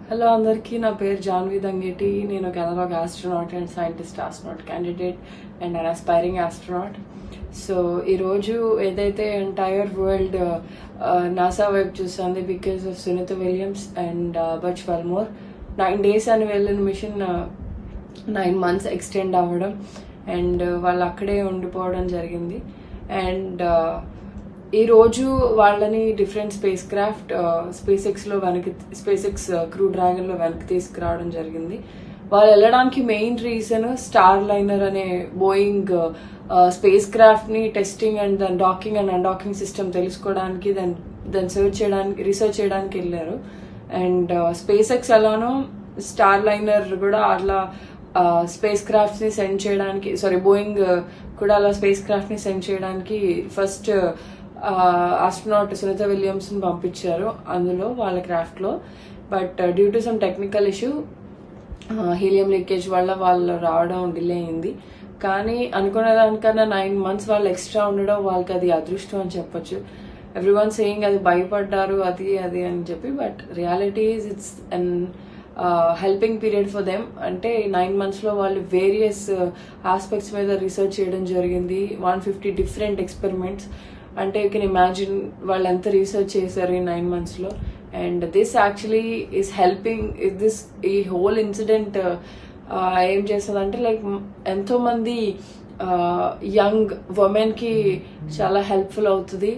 Hello అందరికీ, నా పేరు జాన్వి దంగేటి. నేను ఒక analog astronaut and scientist astronaut candidate and an aspiring astronaut. So ఈరోజు ఏదైతే ఎంటైర్ వరల్డ్ నాసా వైపు చూస్తుంది because of Sunita Williams and Butch Wilmore 9 days అని వెళ్ళిన మిషన్ 9 months ఎక్స్టెండ్ అవ్వడం అండ్ వాళ్ళు అక్కడే ఉండిపోవడం జరిగింది. అండ్ ఈరోజు వాళ్ళని different spacecraft SpaceX crew Dragon లో వెనక్కి తీసుకురావడం జరిగింది. వాళ్ళు వెళ్ళడానికి మెయిన్ రీజన్ స్టార్ లైనర్ అనే బోయింగ్ స్పేస్ క్రాఫ్ట్ ని టెస్టింగ్ అండ్ దాని డాకింగ్ అండ్ అన్డాకింగ్ సిస్టమ్ తెలుసుకోవడానికి దాన్ని రీసెర్చ్ చేయడానికి వెళ్ళారు. అండ్ స్పేస్ ఎక్స్ ఎలానో స్టార్ లైనర్ కూడా అట్లా స్పేస్ క్రాఫ్ట్ ని సెండ్ చేయడానికి, బోయింగ్ కూడా అలా స్పేస్ క్రాఫ్ట్ ని సెండ్ చేయడానికి ఫస్ట్ ఆస్ట్రోనాట్ సునీత విలియమ్స్ ని పంపించారు అందులో వాళ్ళ క్రాఫ్ట్ లో. But due to some technical issue helium leakage వల్ల వాళ్ళు రావడం డిలే అయింది. కానీ అనుకునే దానికన్నా 9 months వాళ్ళు ఎక్స్ట్రా ఉండడం వాళ్ళకి అది అదృష్టం అని చెప్పొచ్చు. ఎవ్రీవన్ సేయింగ్ అది భయపడ్డారు అది అని చెప్పి, but reality is it's an helping period for them. అంటే 9 months లో వాళ్ళు వేరియస్ ఆస్పెక్ట్స్ మీద రీసెర్చ్ చేయడం జరిగింది. 150 different experiments. అంటే యూ కెన్ ఇమాజిన్ వాళ్ళు ఎంత రీసెర్చ్ చేశారు ఈ 9 months లో. And this actually is helping ఈ హోల్ ఇన్సిడెంట్ ఏం చేస్తుందంటే లైక్ ఎంతో మంది యంగ్ ఉమెన్ కి చాలా హెల్ప్ఫుల్ అవుతుంది.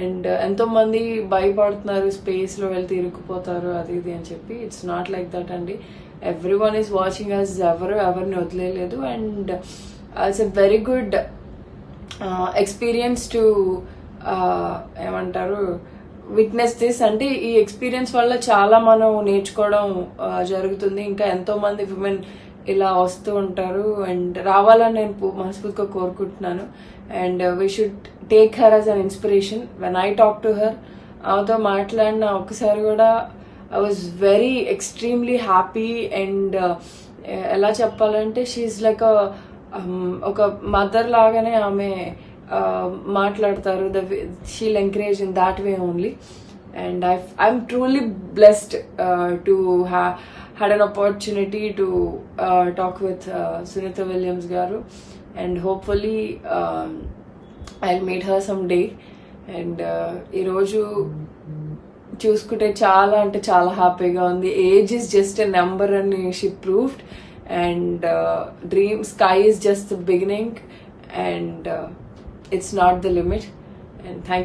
అండ్ ఎంతో మంది భయపడుతున్నారు స్పేస్ లో వెళ్తే ఇరుక్కుపోతారు అది ఇది అని చెప్పి. ఇట్స్ నాట్ లైక్ దట్ అండి. Everyone is watching us, ఎవరిని వదిలేదు. And it's a very good experience to ఏమంటారు విట్నెస్ దిస్. అంటే ఈ ఎక్స్పీరియన్స్ వల్ల చాలా మనం నేర్చుకోవడం జరుగుతుంది. ఇంకా ఎంతో మంది విమెన్ ఇలా వస్తూ ఉంటారు అండ్ రావాలని నేను మనస్ఫూర్తిగా కోరుకుంటున్నాను. And we should take her as an inspiration. When I talk to her, ఆమెతో మాట్లాడిన ఒకసారి కూడా I was very extremely happy. And ఎలా చెప్పాలంటే షీఈ్ లైక్ ఒక మదర్ లాగానే ఆమె మాట్లాడతారు. She'll encourage in that way only. And I'm truly blessed to had an opportunity to talk with Sunitha Williams garu, and hopefully I'll meet her someday. And ee roju చూసుకుంటే చాలా అంటే చాలా హ్యాపీగా ఉంది. Age is just a number అని she proved. And dream sky is just the beginning and it's not the limit. And thank